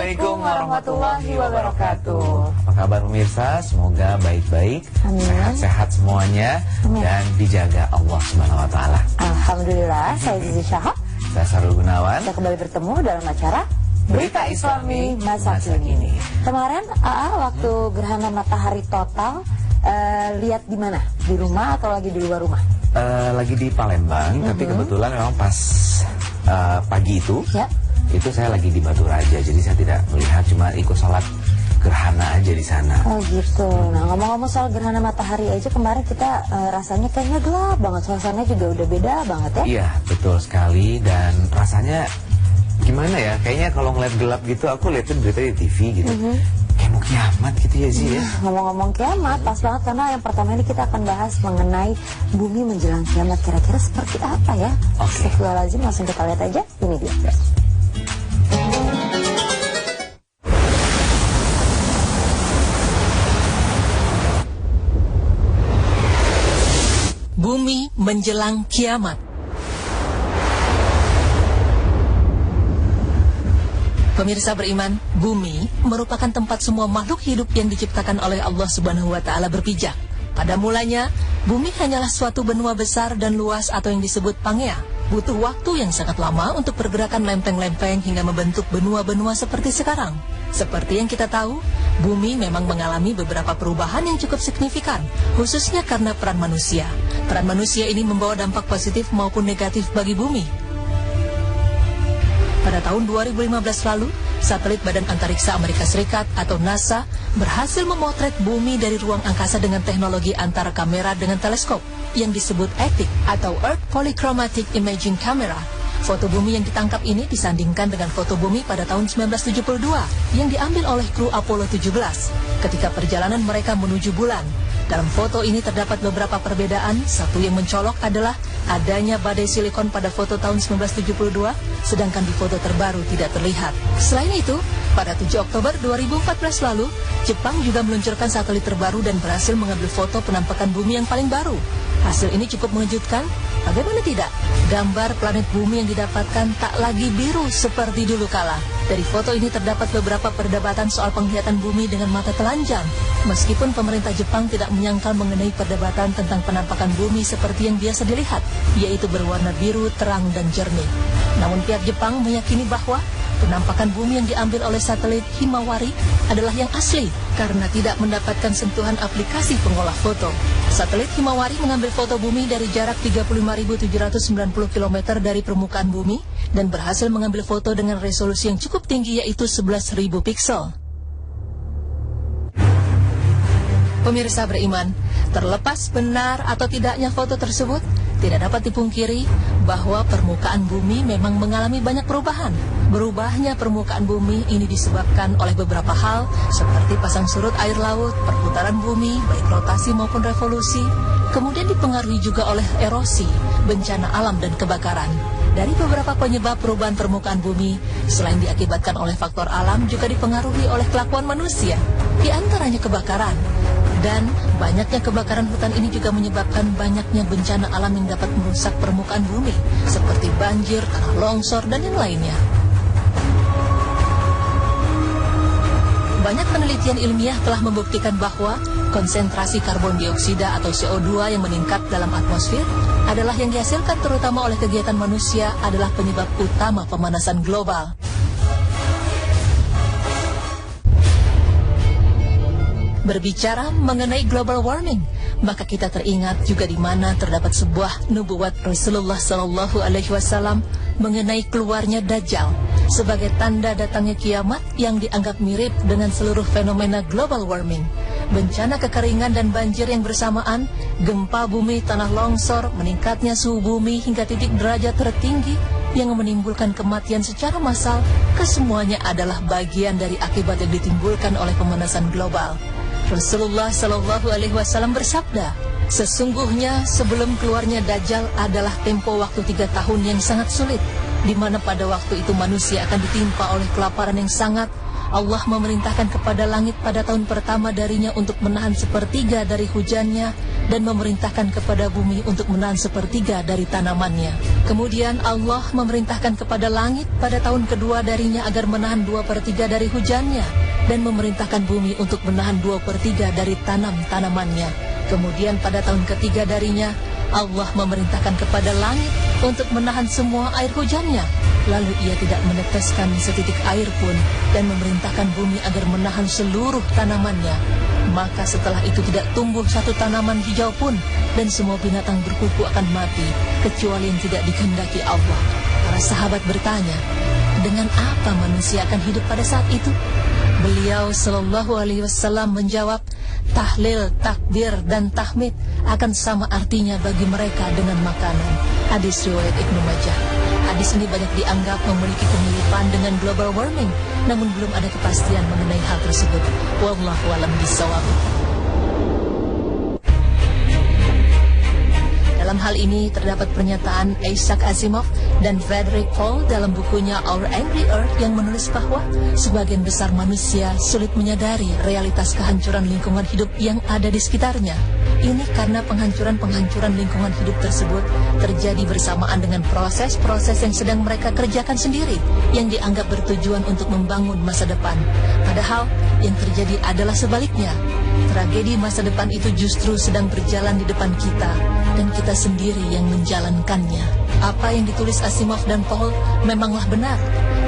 Assalamualaikum warahmatullahi wabarakatuh. Apa kabar pemirsa? Semoga baik-baik, sehat-sehat semuanya. Amin. Dan dijaga Allah Subhanahu wa taala. Alhamdulillah, saya Zizi Syahab. Saya Sarul Gunawan. Kita kembali bertemu dalam acara Berita Islami Masa Kini. Kemarin waktu gerhana matahari total, lihat di mana? Di rumah atau lagi di luar rumah? Lagi di Palembang, tapi kebetulan memang pas pagi itu, itu saya lagi di Batu Raja, jadi saya tidak melihat, cuma ikut sholat gerhana aja di sana. Oh gitu. Nah, ngomong-ngomong soal gerhana matahari aja, kemarin kita rasanya kayaknya gelap banget, suasananya juga udah beda banget ya? Iya, betul sekali, dan rasanya gimana ya, kayaknya kalau ngeliat gelap gitu, aku liatin berita di TV gitu, kayak mau kiamat gitu ya Zee ya. Ngomong-ngomong kiamat, pas banget karena yang pertama ini kita akan bahas mengenai bumi menjelang kiamat, kira-kira seperti apa ya? Astagfirullahaladzim, langsung kita lihat aja, ini dia. Bumi menjelang kiamat. Pemirsa beriman, bumi merupakan tempat semua makhluk hidup yang diciptakan oleh Allah Subhanahu wa taala berpijak. Pada mulanya, bumi hanyalah suatu benua besar dan luas atau yang disebut Pangea. Butuh waktu yang sangat lama untuk pergerakan lempeng-lempeng hingga membentuk benua-benua seperti sekarang. Seperti yang kita tahu, bumi memang mengalami beberapa perubahan yang cukup signifikan, khususnya karena peran manusia. Peran manusia ini membawa dampak positif maupun negatif bagi bumi. Pada tahun 2015 lalu, satelit Badan Antariksa Amerika Serikat atau NASA berhasil memotret bumi dari ruang angkasa dengan teknologi antara kamera dengan teleskop yang disebut EPIC atau Earth Polychromatic Imaging Camera. Foto bumi yang ditangkap ini disandingkan dengan foto bumi pada tahun 1972 yang diambil oleh kru Apollo 17 ketika perjalanan mereka menuju bulan. Dalam foto ini terdapat beberapa perbedaan. Satu yang mencolok adalah adanya badai silikon pada foto tahun 1972, sedangkan di foto terbaru tidak terlihat. Selain itu, pada 7 Oktober 2014 lalu, Jepang juga meluncurkan satelit terbaru dan berhasil mengambil foto penampakan bumi yang paling baru. Hasil ini cukup mengejutkan. Bagaimana tidak? Gambar planet bumi yang didapatkan tak lagi biru seperti dulu kala. Dari foto ini terdapat beberapa perdebatan soal penglihatan bumi dengan mata telanjang. Meskipun pemerintah Jepang tidak menyangkal mengenai perdebatan tentang penampakan bumi seperti yang biasa dilihat, yaitu berwarna biru, terang, dan jernih. Namun pihak Jepang meyakini bahwa penampakan bumi yang diambil oleh satelit Himawari adalah yang asli karena tidak mendapatkan sentuhan aplikasi pengolah foto. Satelit Himawari mengambil foto bumi dari jarak 35.790 km dari permukaan bumi dan berhasil mengambil foto dengan resolusi yang cukup tinggi, yaitu 11.000 piksel. Pemirsa beriman, terlepas benar atau tidaknya foto tersebut, tidak dapat dipungkiri bahwa permukaan bumi memang mengalami banyak perubahan. Berubahnya permukaan bumi ini disebabkan oleh beberapa hal, seperti pasang surut air laut, perputaran bumi, baik rotasi maupun revolusi, kemudian dipengaruhi juga oleh erosi, bencana alam, dan kebakaran. Dari beberapa penyebab perubahan permukaan bumi, selain diakibatkan oleh faktor alam, juga dipengaruhi oleh kelakuan manusia, di antaranya kebakaran. Dan banyaknya kebakaran hutan ini juga menyebabkan banyaknya bencana alam yang dapat merusak permukaan bumi, seperti banjir, tanah longsor, dan yang lainnya. Banyak penelitian ilmiah telah membuktikan bahwa konsentrasi karbon dioksida atau CO2 yang meningkat dalam atmosfer adalah yang dihasilkan terutama oleh kegiatan manusia adalah penyebab utama pemanasan global. Berbicara mengenai global warming, maka kita teringat juga di mana terdapat sebuah nubuat Rasulullah SAW mengenai keluarnya Dajjal sebagai tanda datangnya kiamat yang dianggap mirip dengan seluruh fenomena global warming. Bencana kekeringan dan banjir yang bersamaan, gempa bumi, tanah longsor, meningkatnya suhu bumi hingga titik derajat tertinggi yang menimbulkan kematian secara massal, kesemuanya adalah bagian dari akibat yang ditimbulkan oleh pemanasan global. Rasulullah SAW bersabda, sesungguhnya sebelum keluarnya Dajjal adalah tempo waktu 3 tahun yang sangat sulit, di mana pada waktu itu manusia akan ditimpa oleh kelaparan yang sangat, Allah memerintahkan kepada langit pada tahun pertama darinya untuk menahan sepertiga dari hujannya dan memerintahkan kepada bumi untuk menahan sepertiga dari tanamannya. Kemudian Allah memerintahkan kepada langit pada tahun kedua darinya agar menahan 2/3 dari hujannya dan memerintahkan bumi untuk menahan 2/3 dari tanaman-tanamannya. Kemudian pada tahun ketiga darinya Allah memerintahkan kepada langit untuk menahan semua air hujannya. Lalu ia tidak meneteskan setitik air pun dan memerintahkan bumi agar menahan seluruh tanamannya. Maka setelah itu tidak tumbuh satu tanaman hijau pun dan semua binatang berkuku akan mati kecuali yang tidak dikehendaki Allah. Para sahabat bertanya, dengan apa manusia akan hidup pada saat itu? Beliau sallallahu alaihi wasallam menjawab, tahlil, takbir dan tahmid akan sama artinya bagi mereka dengan makanan. Hadis riwayat Ibnu Majah. Hadis ini banyak dianggap memiliki kemiripan dengan global warming, namun belum ada kepastian mengenai hal tersebut. Wallahu a'lam bishawab. Dalam hal ini terdapat pernyataan Isaac Asimov dan Frederick Paul dalam bukunya Our Angry Earth yang menulis bahwa sebagian besar manusia sulit menyadari realitas kehancuran lingkungan hidup yang ada di sekitarnya. Ini karena penghancuran lingkungan hidup tersebut terjadi bersamaan dengan proses-proses yang sedang mereka kerjakan sendiri yang dianggap bertujuan untuk membangun masa depan. Padahal yang terjadi adalah sebaliknya. Tragedi masa depan itu justru sedang berjalan di depan kita dan kita sendiri yang menjalankannya. Apa yang ditulis Asimov dan Paul memanglah benar.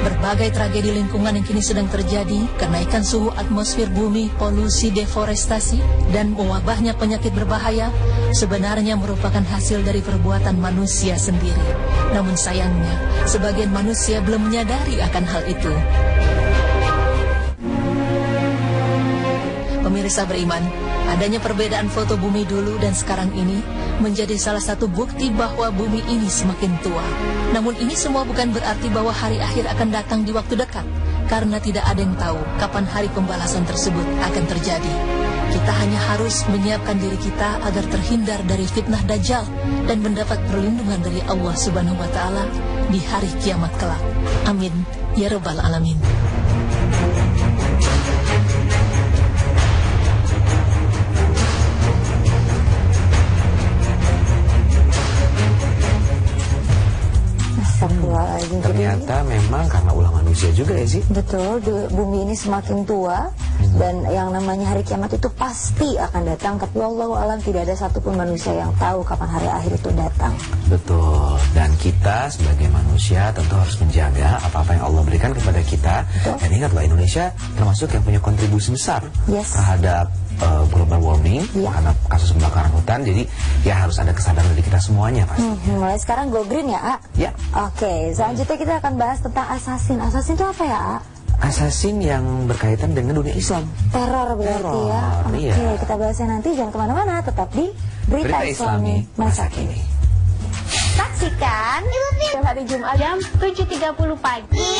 Berbagai tragedi lingkungan yang kini sedang terjadi, kenaikan suhu atmosfer bumi, polusi, deforestasi, dan mewabahnya penyakit berbahaya, sebenarnya merupakan hasil dari perbuatan manusia sendiri. Namun sayangnya, sebagian manusia belum menyadari akan hal itu. Pemirsa beriman, adanya perbedaan foto bumi dulu dan sekarang ini menjadi salah satu bukti bahwa bumi ini semakin tua. Namun ini semua bukan berarti bahwa hari akhir akan datang di waktu dekat, karena tidak ada yang tahu kapan hari pembalasan tersebut akan terjadi. Kita hanya harus menyiapkan diri kita agar terhindar dari fitnah Dajjal dan mendapat perlindungan dari Allah Subhanahu wa Ta'ala di hari kiamat kelak. Amin ya rabbal alamin. Ternyata memang karena ulah manusia juga ya sih. Betul, bumi ini semakin tua dan yang namanya hari kiamat itu pasti akan datang. Tapi wallahu alam tidak ada satupun manusia yang tahu kapan hari akhir itu datang. Betul, dan kita sebagai manusia tentu harus menjaga apa-apa yang Allah berikan kepada kita. Betul. Dan ingatlah, Indonesia termasuk yang punya kontribusi besar terhadap global warming karena kasus kebakaran hutan. Jadi ya harus ada kesadaran dari kita semuanya pasti. Mulai sekarang go green ya, A? Ya. Oke, selanjutnya kita akan bahas tentang assassin. Assassin itu apa ya, A? Assassin yang berkaitan dengan dunia Islam. Teror berarti ya. Oke, kita bahasnya nanti, jangan kemana-mana, tetap di Berita Islami Masa Kini. Saksikan setiap hari Jumat jam 7.30 pagi.